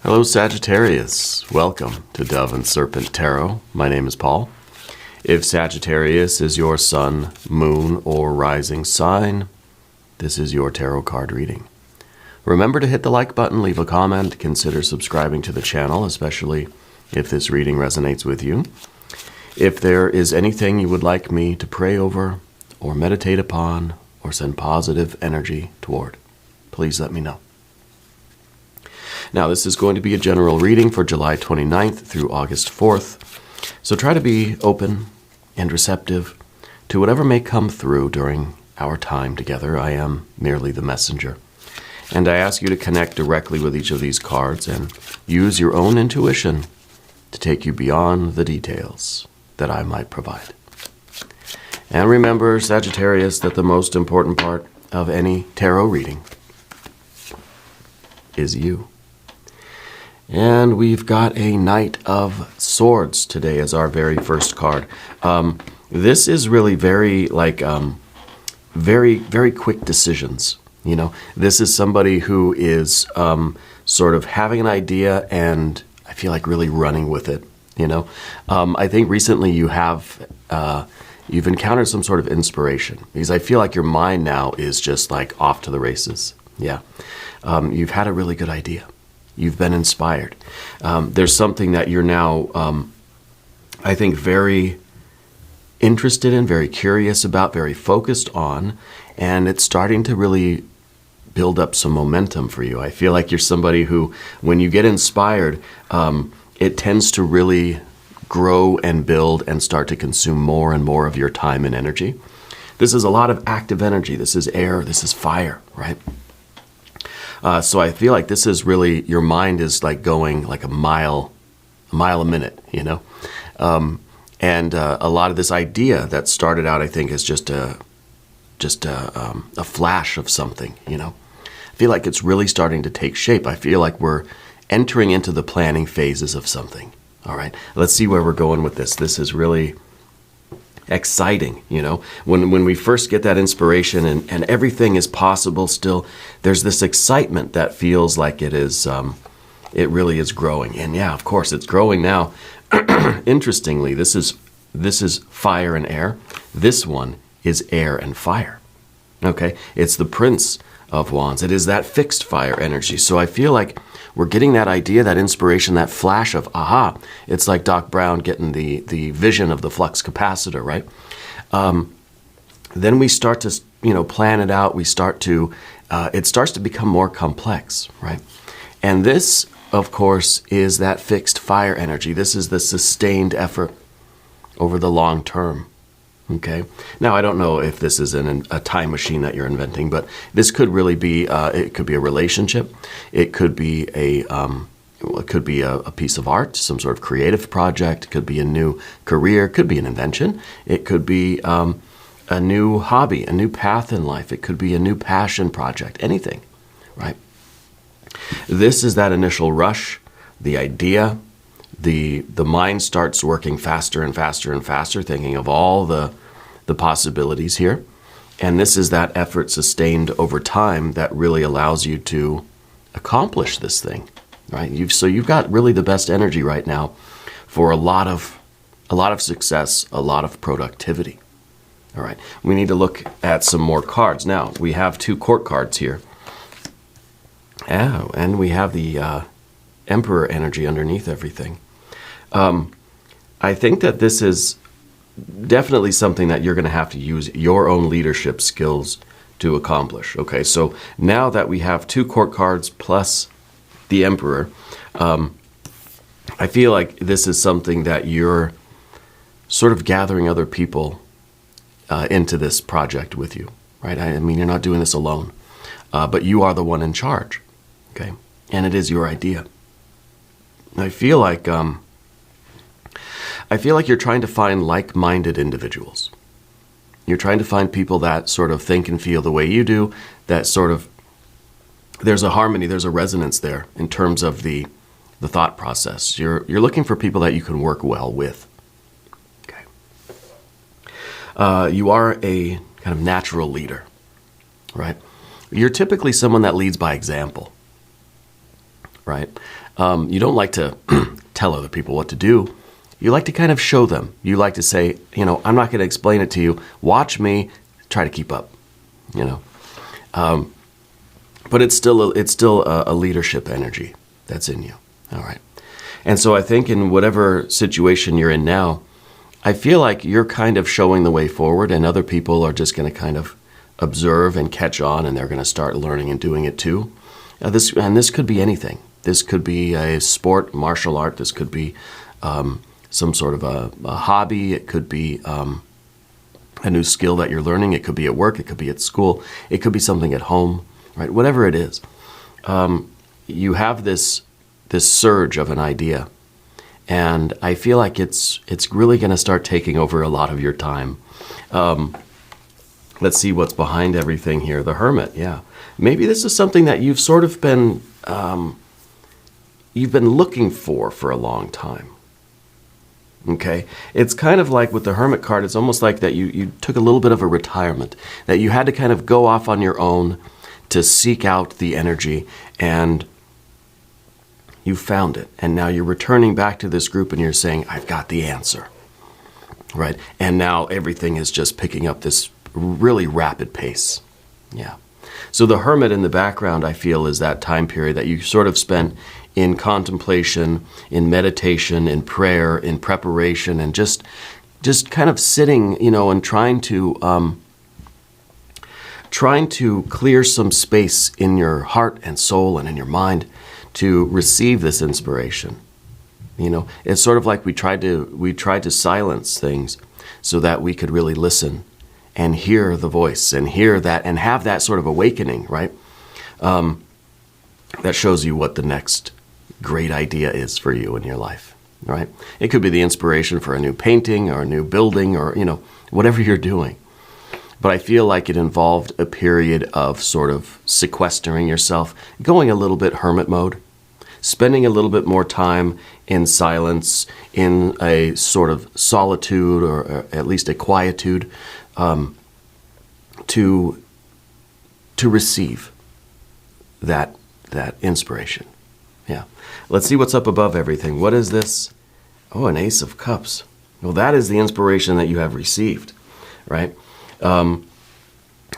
Hello Sagittarius, welcome to Dove and Serpent Tarot. My name is Paul. If Sagittarius is your sun, moon, or rising sign, this is your tarot card reading. Remember to hit the like button, leave a comment, consider subscribing to the channel, especially if this reading resonates with you. If there is anything you would like me to pray over, or meditate upon, or send positive energy toward, please let me know. Now, this is going to be a general reading for July 29th through August 4th, so try to be open and receptive to whatever may come through during our time together. I am merely the messenger, and I ask you to connect directly with each of these cards and use your own intuition to take you beyond the details that I might provide. And remember, Sagittarius, that the most important part of any tarot reading is you. And we've got a Knight of Swords today as our very first card. This is really very quick decisions. You know, this is somebody who is sort of having an idea and I feel like really running with it. You know, I think recently you've encountered some sort of inspiration, because I feel like your mind now is just like off to the races. Yeah, you've had a really good idea. You've been inspired. There's something that you're now, I think, very interested in, very curious about, very focused on, and it's starting to really build up some momentum for you. I feel like you're somebody who, when you get inspired, it tends to really grow and build and start to consume more and more of your time and energy. This is a lot of active energy. This is air. This is fire, right? So I feel like this is really, your mind is like going like a mile a minute, you know? And a lot of this idea that started out, I think, is just a flash of something, you know? I feel like it's really starting to take shape. I feel like we're entering into the planning phases of something. All right, let's see where we're going with this. This is really exciting, you know, when we first get that inspiration and everything is possible still, there's this excitement that feels like it is, it really is growing. And yeah, of course, it's growing now. Interestingly, this is fire and air. This one is air and fire. Okay, it's the Prince of Wands. It is that fixed fire energy. So I feel like we're getting that idea, that inspiration, that flash of, aha, it's like Doc Brown getting the vision of the flux capacitor, right? Then we start to, you know, plan it out. We start to, it starts to become more complex, right? And this, of course, is that fixed fire energy. This is the sustained effort over the long term. Okay. Now, I don't know if this is a time machine that you're inventing, but this could really be, it could be a relationship. It could be a piece of art, some sort of creative project. It could be a new career. It could be an invention. It could be a new hobby, a new path in life. It could be a new passion project, anything, right? This is that initial rush, the idea. The mind starts working faster and faster and faster, thinking of all the possibilities here. And this is that effort sustained over time that really allows you to accomplish this thing, right? So you've got really the best energy right now for a lot of success, a lot of productivity. All right, we need to look at some more cards. Now, we have two court cards here. Oh, and we have the Emperor energy underneath everything. I think that this is definitely something that you're going to have to use your own leadership skills to accomplish. Okay, so now that we have two court cards plus the Emperor, I feel like this is something that you're sort of gathering other people into this project with you, right? I mean, you're not doing this alone, but you are the one in charge, okay? And it is your idea. I feel like you're trying to find like-minded individuals. You're trying to find people that sort of think and feel the way you do, that sort of, there's a harmony, there's a resonance there in terms of the thought process. You're looking for people that you can work well with. Okay. You are a kind of natural leader, right? You're typically someone that leads by example. right? You don't like to tell other people what to do. You like to kind of show them. You like to say, I'm not going to explain it to you. Watch me. Try to keep up, But it's still a leadership energy that's in you. All right. And so I think in whatever situation you're in now, I feel like you're kind of showing the way forward, and other people are just going to kind of observe and catch on, and they're going to start learning and doing it too. This could be anything. This could be a sport, martial art. This could be some sort of a hobby. It could be a new skill that you're learning. It could be at work. It could be at school. It could be something at home, right? Whatever it is, you have this surge of an idea, and I feel like it's really going to start taking over a lot of your time. Let's see what's behind everything here. The Hermit, yeah. Maybe this is something that you've sort of been looking for a long time. Okay, it's kind of like with the Hermit card, it's almost like that you took a little bit of a retirement, that you had to kind of go off on your own to seek out the energy, and you found it. And now you're returning back to this group and you're saying, I've got the answer, right? And now everything is just picking up this really rapid pace. Yeah. So the Hermit in the background, I feel, is that time period that you sort of spent in contemplation, in meditation, in prayer, in preparation, and just kind of sitting, and trying to clear some space in your heart and soul and in your mind to receive this inspiration. It's sort of like we tried to silence things so that we could really listen and hear the voice and hear that and have that sort of awakening, right? That shows you what the next great idea is for you in your life, right? It could be the inspiration for a new painting or a new building or, whatever you're doing. But I feel like it involved a period of sort of sequestering yourself, going a little bit hermit mode, spending a little bit more time in silence, in a sort of solitude or at least a quietude, to receive that inspiration. Yeah. Let's see what's up above everything. What is this? Oh, an Ace of Cups. Well, that is the inspiration that you have received, right? An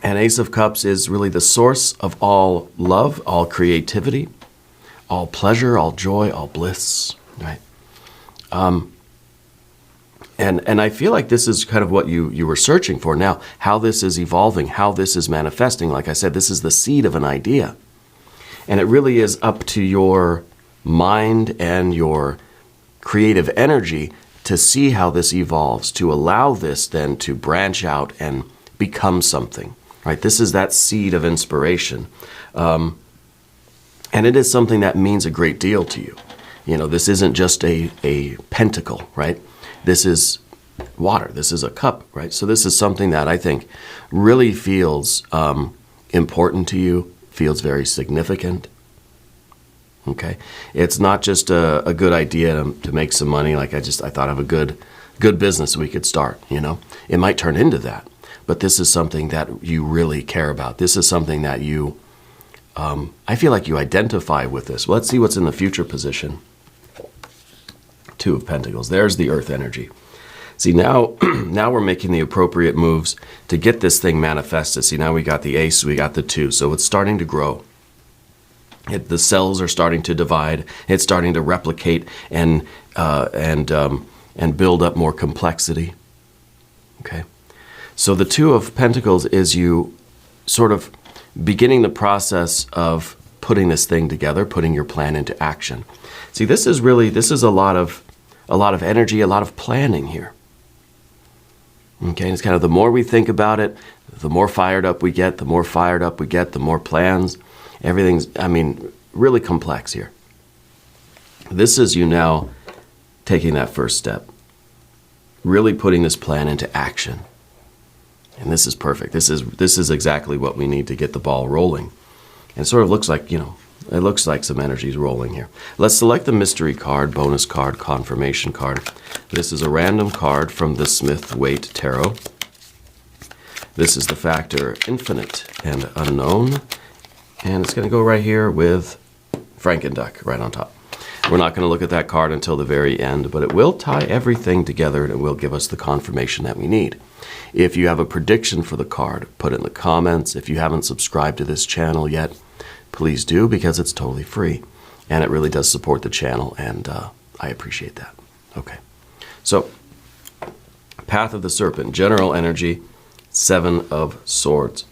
Ace of Cups is really the source of all love, all creativity, all pleasure, all joy, all bliss, right? And I feel like this is kind of what you were searching for. Now, how this is evolving, how this is manifesting. Like I said, this is the seed of an idea. And it really is up to your mind and your creative energy to see how this evolves, to allow this then to branch out and become something, right? This is that seed of inspiration. And it is something that means a great deal to you. This isn't just a pentacle, right? This is water. This is a cup, right? So this is something that I think really feels important to you, feels very significant. Okay, it's not just a good idea to make some money. Like I thought of a good business we could start. It might turn into that, but this is something that you really care about. This is something that you, I feel like you identify with this. Well, let's see what's in the future position. Two of Pentacles. There's the Earth energy. See, now we're making the appropriate moves to get this thing manifested. See, now we got the Ace, we got the Two, so it's starting to grow. The cells are starting to divide. It's starting to replicate and build up more complexity. Okay, so the Two of Pentacles is you sort of beginning the process of putting this thing together, putting your plan into action. See, this is a lot of energy, a lot of planning here. Okay, and it's kind of the more we think about it, the more fired up we get, the more plans. Everything's, really complex here. This is you now taking that first step, really putting this plan into action. And this is perfect. This is exactly what we need to get the ball rolling. And it sort of looks like, it looks like some energy is rolling here. Let's select the mystery card, bonus card, confirmation card. This is a random card from the Smith-Waite Tarot. This is the factor infinite and unknown. And it's going to go right here with Frankenduck right on top. We're not going to look at that card until the very end, but it will tie everything together and it will give us the confirmation that we need. If you have a prediction for the card, put it in the comments. If you haven't subscribed to this channel yet, please do, because it's totally free. And it really does support the channel, and I appreciate that. Okay. So, Path of the Serpent, general energy, 7 of Swords.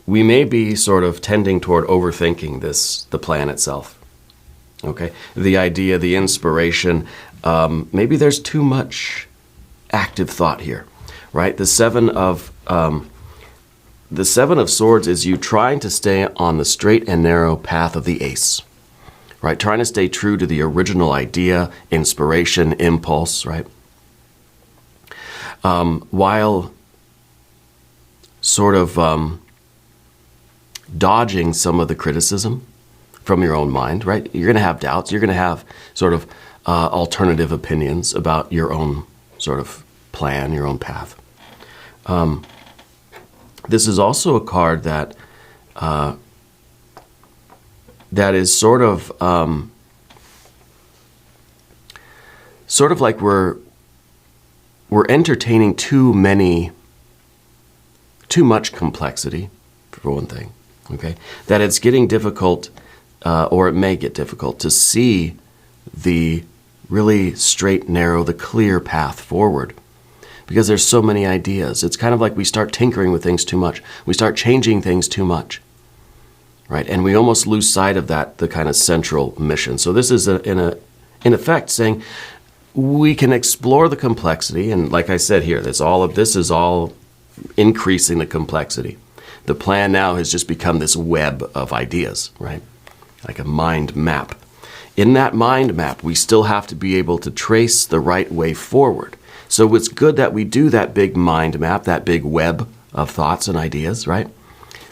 We may be sort of tending toward overthinking the plan itself. Okay, the idea, the inspiration. Maybe there's too much active thought here, right? The seven of Swords is you trying to stay on the straight and narrow path of the Ace, right? Trying to stay true to the original idea, inspiration, impulse, right? While sort of dodging some of the criticism from your own mind, right? You're going to have doubts. You're going to have sort of alternative opinions about your own sort of plan, your own path. This is also a card that that is sort of like we're entertaining too much complexity, for one thing. Okay, that it's getting difficult, or it may get difficult to see the really straight, narrow, the clear path forward, because there's so many ideas. It's kind of like we start tinkering with things too much. We start changing things too much, right? And we almost lose sight of that, the kind of central mission. So this is in effect saying we can explore the complexity, and like I said here, this is all increasing the complexity. The plan now has just become this web of ideas, right? Like a mind map. In that mind map, we still have to be able to trace the right way forward. So it's good that we do that big mind map, that big web of thoughts and ideas, right?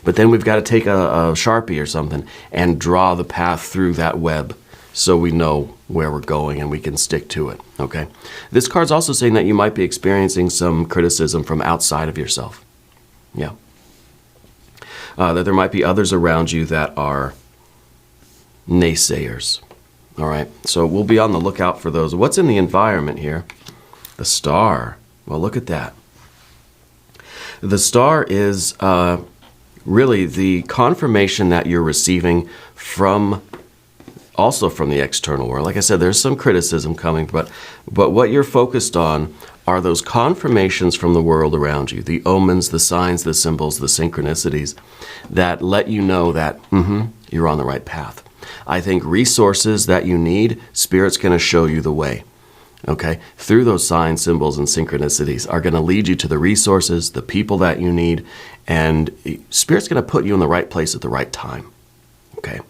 But then we've got to take a Sharpie or something and draw the path through that web so we know where we're going and we can stick to it, okay? This card's also saying that you might be experiencing some criticism from outside of yourself. Yeah. That there might be others around you that are naysayers. All right, so we'll be on the lookout for those. What's in the environment here? The star. Well, look at that. The star is really the confirmation that you're receiving also from the external world. Like I said, there's some criticism coming, but what you're focused on are those confirmations from the world around you, the omens, the signs, the symbols, the synchronicities that let you know that you're on the right path. I think resources that you need, Spirit's going to show you the way. Okay? Through those signs, symbols, and synchronicities are going to lead you to the resources, the people that you need, and Spirit's going to put you in the right place at the right time. Okay?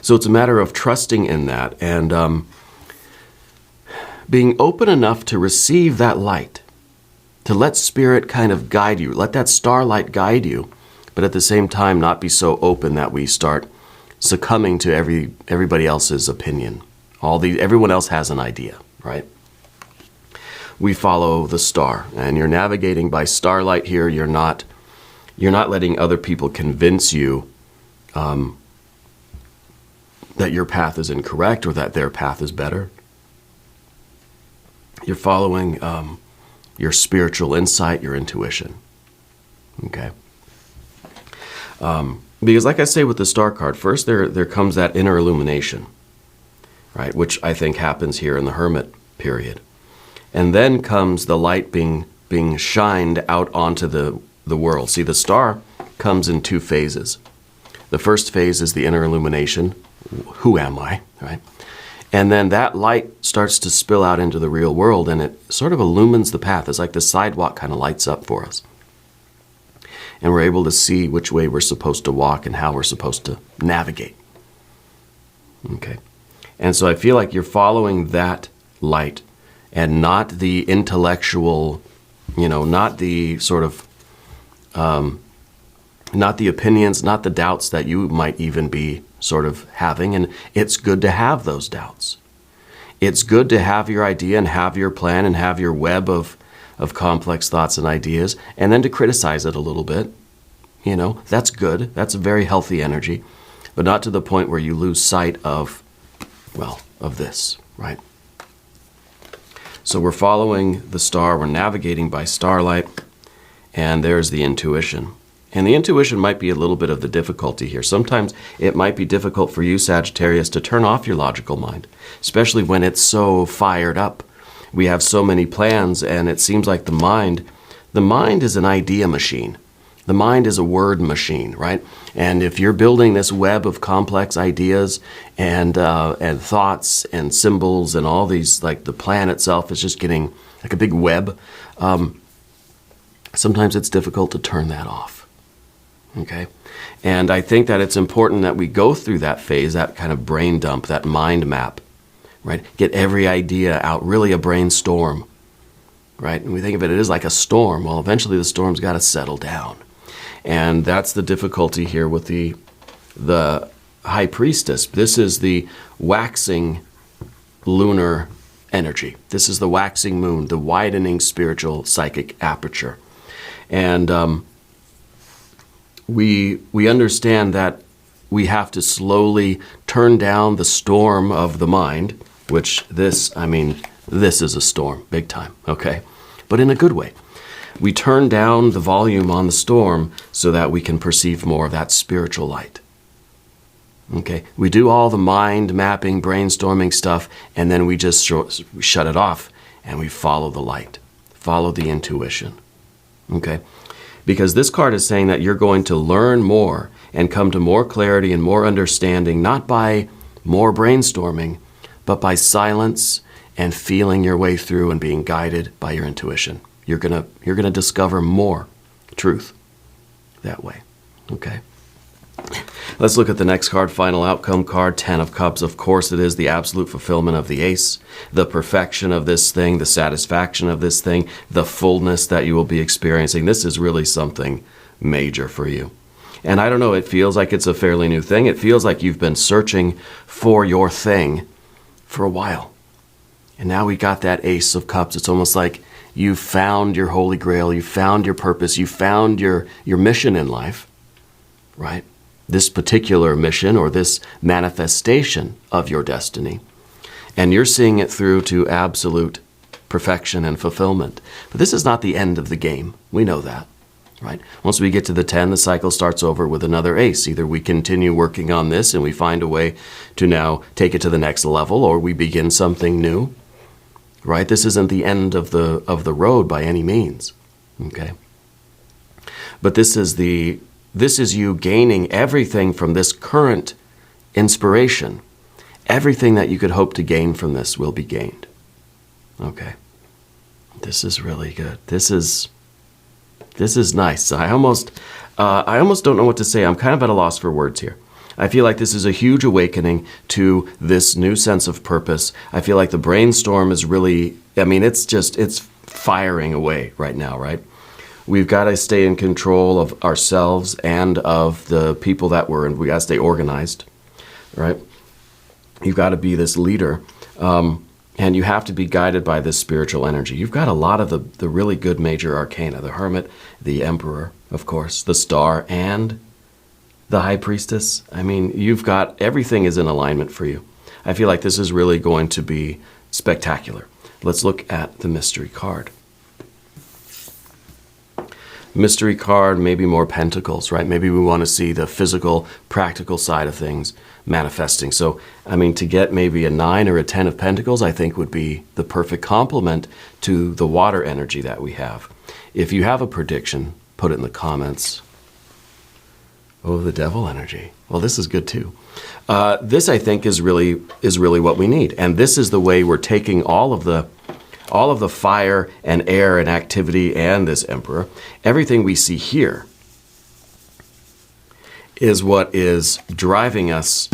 So it's a matter of trusting in that and being open enough to receive that light, to let Spirit kind of guide you, let that starlight guide you, but at the same time not be so open that we start succumbing to everybody else's opinion. Everyone else has an idea, right? We follow the star, and you're navigating by starlight here. You're not letting other people convince you that your path is incorrect or that their path is better. You're following your spiritual insight, your intuition. Okay? Because like I say with the star card, first there comes that inner illumination, right? Which I think happens here in the Hermit period. And then comes the light being shined out onto the world. See, the star comes in 2 phases. The first phase is the inner illumination. Who am I, right? And then that light starts to spill out into the real world, and it sort of illumines the path. It's like the sidewalk kind of lights up for us. And we're able to see which way we're supposed to walk and how we're supposed to navigate. Okay. And so I feel like you're following that light and not the intellectual, not the sort of, not the opinions, not the doubts that you might even be sort of having. And it's good to have those doubts. It's good to have your idea and have your plan and have your web of complex thoughts and ideas, and then to criticize it a little bit, That's good. That's a very healthy energy, but not to the point where you lose sight of, of this, right? So we're following the star, we're navigating by starlight, and there's the intuition. And the intuition might be a little bit of the difficulty here. Sometimes it might be difficult for you, Sagittarius, to turn off your logical mind, especially when it's so fired up. We have so many plans, and it seems like the mind is an idea machine. The mind is a word machine, right? And if you're building this web of complex ideas and thoughts and symbols and all these, like the plan itself is just getting like a big web, sometimes it's difficult to turn that off, okay? And I think that it's important that we go through that phase, that kind of brain dump, that mind map, right? Get every idea out, really a brainstorm, right? And we think of it as like a storm. Well, eventually the storm's got to settle down. And that's the difficulty here with the High Priestess. This is the waxing lunar energy. This is the waxing moon, the widening spiritual psychic aperture. And we understand that we have to slowly turn down the storm of the mind, which this is a storm, big time, okay? But in a good way. We turn down the volume on the storm so that we can perceive more of that spiritual light. Okay, we do all the mind mapping, brainstorming stuff, and then we just shut it off and we follow the light, follow the intuition. Okay, because this card is saying that you're going to learn more and come to more clarity and more understanding, not by more brainstorming, but by silence and feeling your way through and being guided by your intuition. You're gonna discover more truth that way. Okay. Let's look at the next card, final outcome card, 10 of Cups. Of course, it is the absolute fulfillment of the ace, the perfection of this thing, the satisfaction of this thing, the fullness that you will be experiencing. This is really something major for you. And I don't know, it feels like it's a fairly new thing. It feels like you've been searching for your thing for a while. And now we got that Ace of Cups. It's almost like you found your holy grail, you found your purpose, you found your mission in life, right? This particular mission or this manifestation of your destiny. And you're seeing it through to absolute perfection and fulfillment. But this is not the end of the game. We know that, right? Once we get to the 10, the cycle starts over with another ace. Either we continue working on this and we find a way to now take it to the next level, or we begin something new. Right? This isn't the end of the road by any means. Okay? But this is you gaining everything from this current inspiration. Everything that you could hope to gain from this will be gained. Okay? This is really good. This is nice. I almost don't know what to say. I'm kind of at a loss for words here. I feel like this is a huge awakening to this new sense of purpose. I feel like the brainstorm is really, it's firing away right now, right? We've got to stay in control of ourselves and of the people that we're in. We got to stay organized, right? You've got to be this leader, and you have to be guided by this spiritual energy. You've got a lot of the really good major arcana, the Hermit, the Emperor, of course, the Star, and the High Priestess. You've got, everything is in alignment for you. I feel like this is really going to be spectacular. Let's look at the mystery card. Mystery card, maybe more pentacles, right? Maybe we want to see the physical, practical side of things manifesting. So, to get maybe a 9 or a 10 of pentacles, I think would be the perfect complement to the water energy that we have. If you have a prediction, put it in the comments. Oh, the devil energy. Well, this is good too. This, I think, is really what we need. And this is the way we're taking all of the fire and air and activity and this Emperor. Everything we see here is what is driving us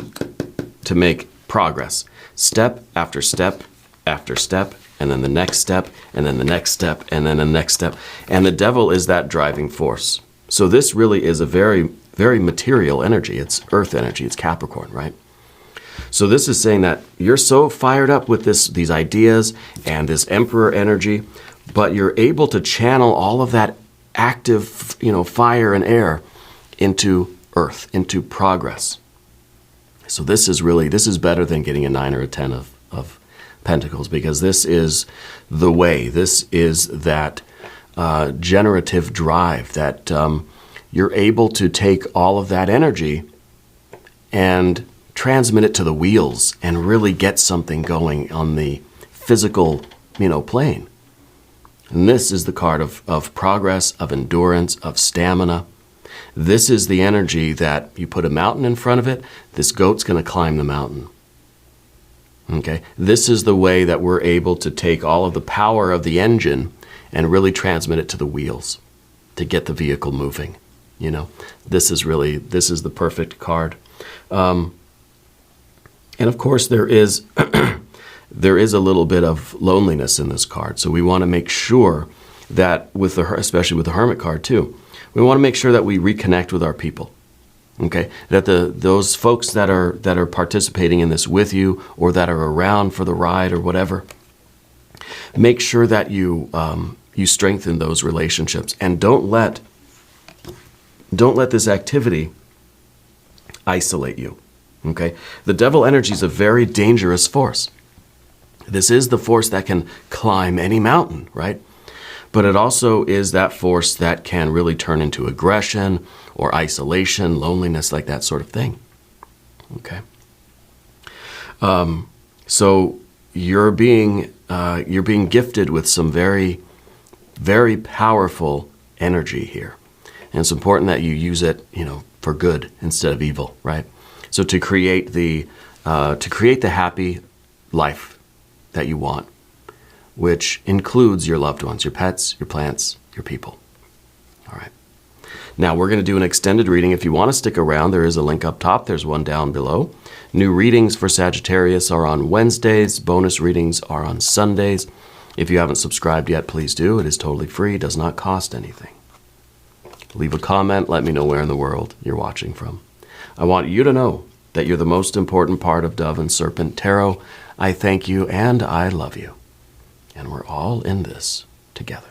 to make progress. Step after step after step, and then the next step, and then the next step, and then the next step. And the devil is that driving force. So this really is a very, very material energy. It's earth energy. It's Capricorn, right? So this is saying that you're so fired up with these ideas and this Emperor energy, but you're able to channel all of that active, fire and air into earth, into progress. So this is better than getting a 9 or a 10 of Pentacles, because this is the way. This is that generative drive that you're able to take all of that energy and transmit it to the wheels and really get something going on the physical, plane. And this is the card of progress, of endurance, of stamina. This is the energy that you put a mountain in front of it, this goat's going to climb the mountain. Okay? This is the way that we're able to take all of the power of the engine and really transmit it to the wheels to get the vehicle moving. This is the perfect card. And of course, there is there is a little bit of loneliness in this card. So we want to make sure that especially with the Hermit card too, we want to make sure that we reconnect with our people. Okay, that those folks that are participating in this with you, or that are around for the ride or whatever, make sure that you strengthen those relationships, and don't let this activity isolate you. Okay, the devil energy is a very dangerous force. This is the force that can climb any mountain, right? But it also is that force that can really turn into aggression or isolation, loneliness, like that sort of thing. Okay. So you're being gifted with some very, very powerful energy here, and it's important that you use it, for good instead of evil, right? So to create the happy life that you want, which includes your loved ones, your pets, your plants, your people. All right. Now we're going to do an extended reading. If you want to stick around, there is a link up top. There's one down below. New readings for Sagittarius are on Wednesdays. Bonus readings are on Sundays. If you haven't subscribed yet, please do. It is totally free. Does not cost anything. Leave a comment. Let me know where in the world you're watching from. I want you to know that you're the most important part of Dove and Serpent Tarot. I thank you and I love you. And we're all in this together.